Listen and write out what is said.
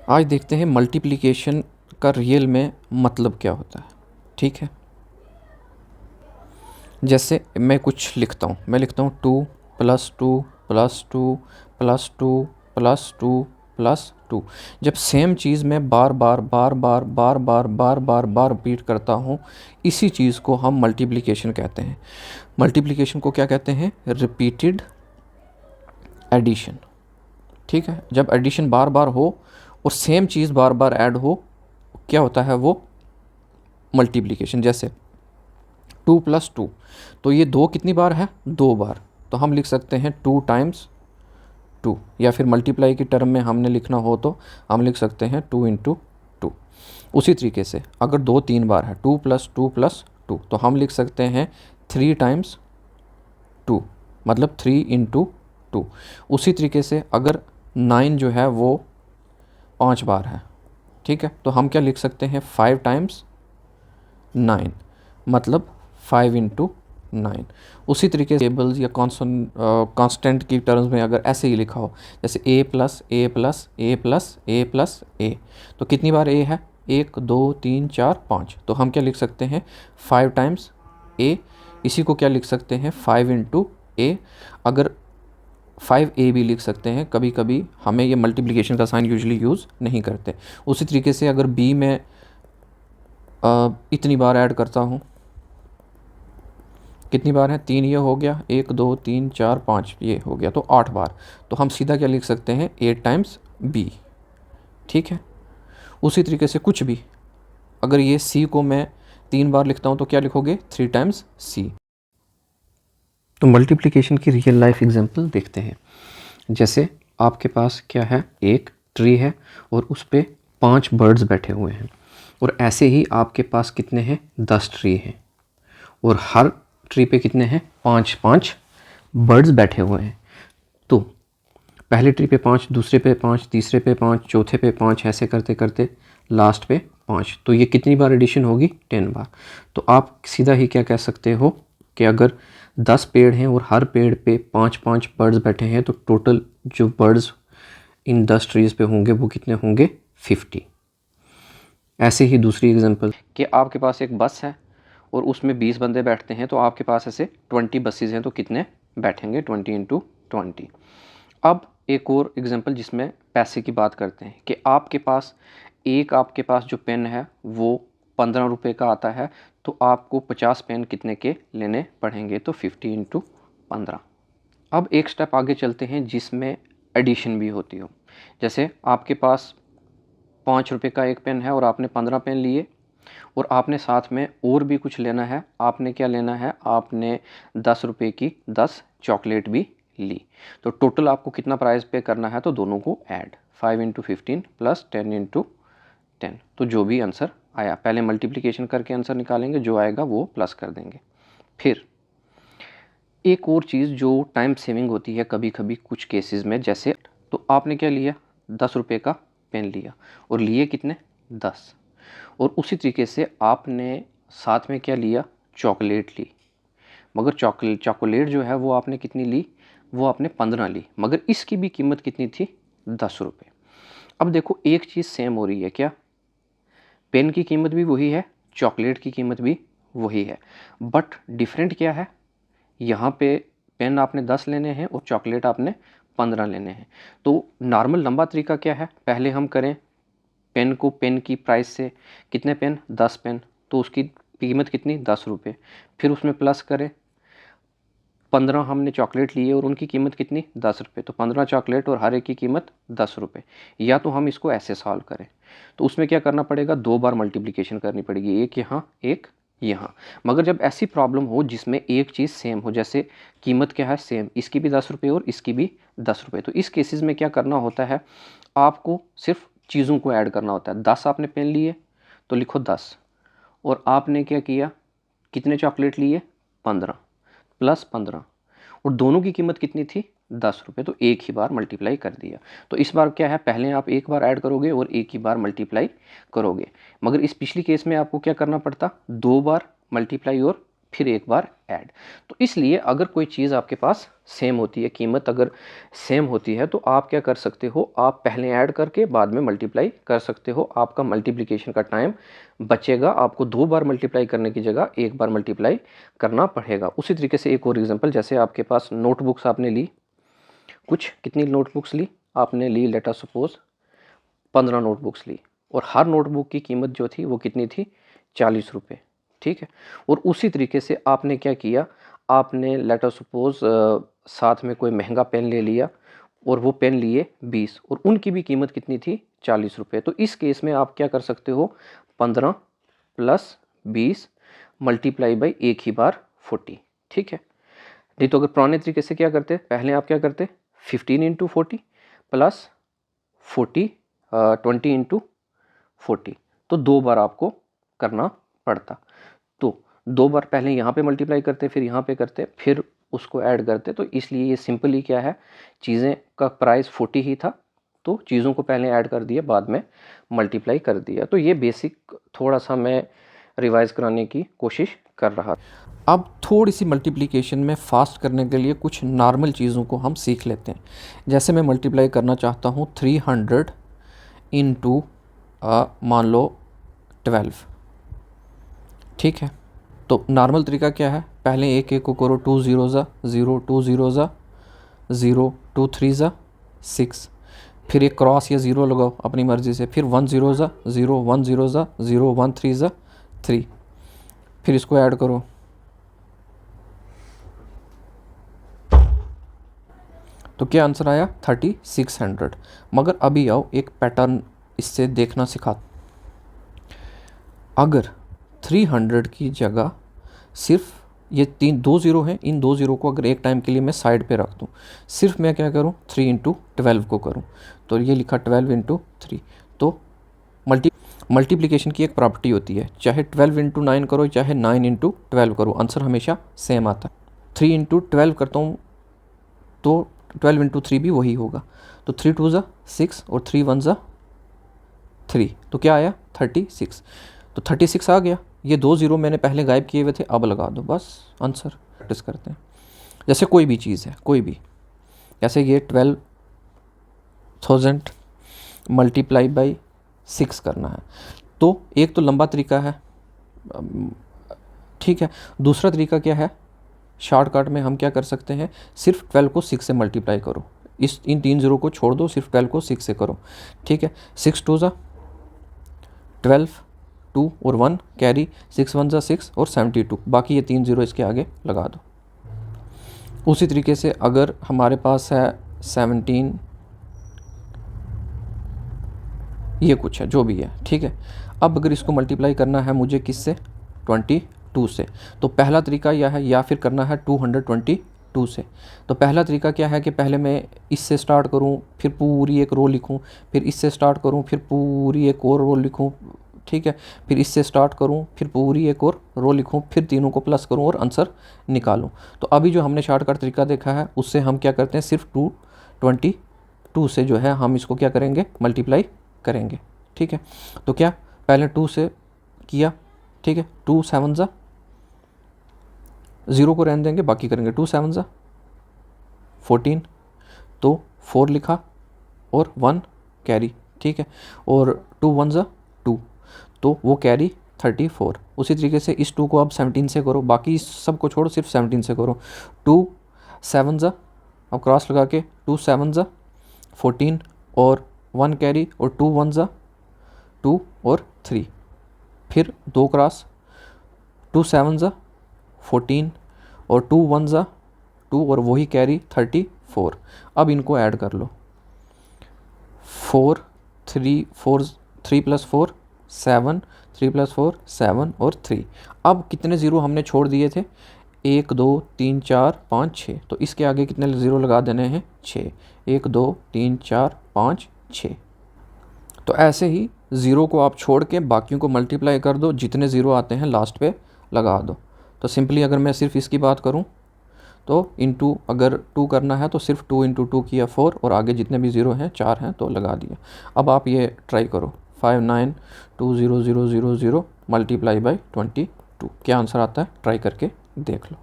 आज देखते हैं मल्टीप्लिकेशन का रियल में मतलब क्या होता है। ठीक है, जैसे मैं कुछ लिखता हूँ, मैं लिखता हूँ 2 + 2 + 2 + 2 + 2 + 2। जब सेम चीज़ मैं बार बार बार बार बार बार बार बार बार रिपीट करता हूँ, इसी चीज़ को हम मल्टीप्लिकेशन कहते हैं। मल्टीप्लिकेशन को क्या कहते हैं? Repeated addition. ठीक है, जब एडिशन बार बार हो और सेम चीज़ बार बार ऐड हो, क्या होता है वो? मल्टीप्लिकेशन। जैसे 2 + 2, तो ये 2 कितनी बार है? 2 बार। तो हम लिख सकते हैं 2 × 2, या फिर मल्टीप्लाई की टर्म में हमने लिखना हो तो हम लिख सकते हैं 2 × 2। उसी तरीके से अगर 2 3 बार है, 2 + 2 + 2, तो हम लिख सकते हैं 3 × 2, मतलब 3 × 2। उसी तरीके से अगर 9 जो है वो 5 बार है, ठीक है, तो हम क्या लिख सकते हैं? 5 × 9, मतलब 5 × 9। उसी तरीके से टेबल्स या कांस्टेंट की टर्म्स में अगर ऐसे ही लिखा हो, जैसे a + a + a + a + a, तो कितनी बार a है? 1 2 3 4 5, तो हम क्या लिख सकते हैं? 5 × a। इसी को क्या लिख सकते हैं? 5 × a। अगर 5a भी लिख सकते हैं, कभी कभी हमें ये मल्टीप्लिकेशन का साइन यूजुअली यूज़ नहीं करते। उसी तरीके से अगर b में इतनी बार ऐड करता हूँ, कितनी बार है? 3 ये हो गया, 1 2 3 4 5 ये हो गया, तो 8 बार। तो हम सीधा क्या लिख सकते हैं? 8 × b। ठीक है, उसी तरीके से कुछ भी, अगर ये c को मैं 3 बार लिखता हूँ तो क्या लिखोगे? 3 × c। तो मल्टीप्लिकेशन की रियल लाइफ एग्जांपल देखते हैं। जैसे आपके पास क्या है? एक ट्री है और उस पर 5 बर्ड्स बैठे हुए हैं, और ऐसे ही आपके पास कितने हैं? 10 ट्री हैं, और हर ट्री पे कितने हैं? 5 बर्ड्स बैठे हुए हैं। तो पहले ट्री पे 5, दूसरे पे 5, तीसरे पे 5, चौथे पे 5, ऐसे करते करते लास्ट पे 5। तो ये कितनी बार एडिशन होगी? 10 बार। तो आप सीधा ही क्या कह सकते हो कि अगर 10 पेड़ हैं और हर पेड़ पे 5 बर्ड्स बैठे हैं, तो टोटल जो बर्ड्स इन 10 ट्रीज़ पे होंगे वो कितने होंगे? 50। ऐसे ही दूसरी एग्जांपल कि आपके पास एक बस है और उसमें 20 बंदे बैठते हैं, तो आपके पास ऐसे 20 बसेस हैं, तो कितने बैठेंगे? 20 × 20। अब एक और एग्जांपल जिसमें पैसे की बात करते हैं कि आपके पास जो पेन है वो 15 रुपये का आता है, तो आपको 50 पेन कितने के लेने पड़ेंगे? तो 50 × 15। अब एक स्टेप आगे चलते हैं जिसमें एडिशन भी होती हो। जैसे आपके पास 5 रुपये का एक पेन है और आपने 15 पेन लिए, और आपने साथ में और भी कुछ लेना है। आपने क्या लेना है? आपने 10 रुपये की 10 चॉकलेट भी ली। तो टोटल आपको कितना प्राइस पे करना है? तो दोनों को ऐड, 5 × 15 + 10 × 10। तो जो भी आंसर आया, पहले मल्टीप्लिकेशन करके आंसर निकालेंगे, जो आएगा वो प्लस कर देंगे। फिर एक और चीज़ जो टाइम सेविंग होती है कभी कभी कुछ केसेस में, जैसे तो आपने क्या लिया? 10 रुपये का पेन लिया, और लिए कितने? 10। और उसी तरीके से आपने साथ में क्या लिया? चॉकलेट ली। मगर चॉकलेट जो है वो आपने कितनी ली? वो आपने 15 ली, मगर इसकी भी कीमत कितनी थी? 10 रुपये। अब देखो, एक चीज़ सेम हो रही है क्या? पेन की कीमत भी वही है, चॉकलेट की कीमत भी वही है, बट डिफरेंट क्या है? यहाँ पे पेन आपने 10 लेने हैं और चॉकलेट आपने 15 लेने हैं। तो नॉर्मल लंबा तरीका क्या है? पहले हम करें पेन को पेन की प्राइस से, कितने पेन? 10 पेन, तो उसकी कीमत कितनी? 10 रुपये। फिर उसमें प्लस करें, 15 हमने चॉकलेट लिए और उनकी कीमत कितनी? 10 रुपये। तो 15 चॉकलेट और हर एक की कीमत 10 रुपये। या तो हम इसको ऐसे सॉल्व करें, तो उसमें क्या करना पड़ेगा? 2 बार मल्टीप्लिकेशन करनी पड़ेगी, एक यहाँ एक यहाँ। मगर जब ऐसी प्रॉब्लम हो जिसमें एक चीज़ सेम हो, जैसे कीमत क्या है? सेम, इसकी भी 10 रुपये और इसकी भी 10 रुपये, तो इस केसेस में क्या करना होता है? आपको सिर्फ चीज़ों को ऐड करना होता है। 10 आपने पेन लिए तो लिखो 10, और आपने क्या किया? कितने चॉकलेट लिए? 15 + 15, और दोनों की कीमत कितनी थी? 10 रुपये। तो एक ही बार मल्टीप्लाई कर दिया। तो इस बार क्या है? पहले आप एक बार ऐड करोगे और एक ही बार मल्टीप्लाई करोगे। मगर इस पिछली केस में आपको क्या करना पड़ता? 2 बार मल्टीप्लाई और फिर एक बार ऐड। तो इसलिए अगर कोई चीज़ आपके पास सेम होती है, कीमत अगर सेम होती है, तो आप क्या कर सकते हो, आप पहले ऐड करके बाद में मल्टीप्लाई कर सकते हो। आपका मल्टीप्लिकेशन का टाइम बचेगा, आपको 2 बार मल्टीप्लाई करने की जगह 1 बार मल्टीप्लाई करना पड़ेगा। उसी तरीके से एक और एग्जांपल, जैसे आपके पास नोटबुक्स आपने ली, कुछ कितनी नोटबुक्स ली आपने, ली लेट अस सपोज 15 नोटबुक्स ली, और हर नोटबुक की कीमत जो थी वो कितनी थी, 40 रुपये, ठीक है। और उसी तरीके से आपने क्या किया, आपने लेट अस सपोज साथ में कोई महंगा पेन ले लिया, और वो पेन लिए 20, और उनकी भी कीमत कितनी थी, 40 रुपये। तो इस केस में आप क्या कर सकते हो, 15 प्लस 20 मल्टीप्लाई बाई एक ही बार 40, ठीक है। नहीं तो अगर पुराने तरीके से क्या करते, पहले आप क्या करते, 15 इंटू 40 प्लस 20 इंटू 40, तो 2 बार आपको करना पड़ता। तो 2 बार पहले यहाँ पे मल्टीप्लाई करते, फिर यहाँ पे करते, फिर उसको ऐड करते। तो इसलिए ये सिंपली क्या है, चीज़ें का प्राइस 40 ही था, तो चीज़ों को पहले ऐड कर दिया, बाद में मल्टीप्लाई कर दिया। तो ये बेसिक थोड़ा सा मैं रिवाइज कराने की कोशिश कर रहा। अब थोड़ी सी मल्टीप्लिकेशन में फास्ट करने के लिए कुछ नॉर्मल चीज़ों को हम सीख लेते हैं। जैसे मैं मल्टीप्लाई करना चाहता हूँ 300 इंटू मान लो 12, ठीक है। तो नॉर्मल तरीका क्या है, पहले एक एक को करो, 2 0 ज़ा 0, 2 0 ज़ा 0, 2 3 ज़ा 6, फिर एक क्रॉस या ज़ीरो लगाओ अपनी मर्ज़ी से, फिर 1 0 ज़ा 0, 1 0 ज़ा 0, 1 3 ज़ा 3, फिर इसको ऐड करो, तो क्या आंसर आया, 3600। मगर अभी आओ एक पैटर्न इससे देखना सिखा। अगर 300 की जगह सिर्फ ये 2 ज़ीरो हैं, इन 2 ज़ीरो को अगर एक टाइम के लिए मैं साइड पे रख दूँ, सिर्फ मैं क्या करूँ, 3 इंटू 12 को करूँ, तो ये लिखा 12 इंटू 3। तो मल्टीप्लिकेशन की एक प्रॉपर्टी होती है, चाहे 12 इंटू 9 करो, चाहे 9 इंटू 12 करो, आंसर हमेशा सेम आता है। 3 इंटू 12 करता हूँ तो 12 इंटू 3 भी वही होगा, तो 3 2 ज़ा 6 और 3 1 ज़ा 3, तो क्या आया, 36। तो 36 आ गया। ये 2 ज़ीरो मैंने पहले गायब किए हुए थे, अब लगा दो, बस आंसर। प्रैक्टिस करते हैं, जैसे कोई भी चीज़ है, कोई भी, जैसे ये 12,000 मल्टीप्लाई बाई 6 करना है, तो एक तो लंबा तरीका है, ठीक है। दूसरा तरीका क्या है, शॉर्टकट में हम क्या कर सकते हैं, सिर्फ 12 को 6 से मल्टीप्लाई करो, इन 3 ज़ीरो को छोड़ दो, सिर्फ 12 को 6 से करो, ठीक है। 6 2 ज़ा 12, 2 और 1 कैरी, 6 1 ज़ा 6 और 72, बाकी ये 3 ज़ीरो इसके आगे लगा दो। उसी तरीके से अगर हमारे पास है 17, ये कुछ है जो भी है, ठीक है। अब अगर इसको मल्टीप्लाई करना है मुझे किससे, 22 से, तो पहला तरीका यह है, या फिर करना है 222 से। तो पहला तरीका क्या है कि पहले मैं इससे स्टार्ट करूं, फिर पूरी एक रो लिखूं, फिर इससे स्टार्ट करूं, फिर पूरी एक और रो लिखूं, ठीक है, फिर इससे स्टार्ट करूं, फिर पूरी एक और रो लिखूं, फिर तीनों को प्लस करूं और आंसर निकालूं। तो अभी जो हमने शॉर्टकट तरीका देखा है, उससे हम क्या करते हैं, सिर्फ 222 से जो है हम इसको क्या करेंगे, मल्टीप्लाई करेंगे, ठीक है। तो क्या, पहले 2 से किया, ठीक है, 2 7 ज़ा, ज़ीरो को रहने देंगे, बाकी करेंगे 2 7 ज़ा 14, तो 4 लिखा और 1 कैरी, ठीक है, और 2 1 ज़ा 2, तो वो कैरी 34। उसी तरीके से इस 2 को अब 17 से करो, बाकी सब को छोड़ो, सिर्फ 17 से करो। 2 7 ज़ा, अब क्रॉस लगा के 2 7 ज़ा 14 और 1 कैरी, और 2 1 ज़ा 2 और 3, फिर 2 क्रॉस, 2 7 ज़ा 14 और 2 1 ज़ा 2 और वही कैरी 34। अब इनको ऐड कर लो, 4 3 प्लस 4 7, 3 प्लस 4 7 और 3। अब कितने ज़ीरो हमने छोड़ दिए थे, 1 2 3 4 5 6, तो इसके आगे कितने ज़ीरो लगा देने हैं, 6, 1 2 3 4 5 6। तो ऐसे ही ज़ीरो को आप छोड़ के बाकियों को मल्टीप्लाई कर दो, जितने ज़ीरो आते हैं लास्ट पे लगा दो। तो सिंपली अगर मैं सिर्फ इसकी बात करूं, तो इंटू अगर 2 करना है तो सिर्फ 2 इंटू 2 किया 4, और आगे जितने भी ज़ीरो हैं 4 हैं तो लगा दिया। अब आप ये ट्राई करो, 5 9 2 0 0 0 0 मल्टीप्लाई बाई 22, 2। क्या आंसर आता है ट्राई करके देख लो।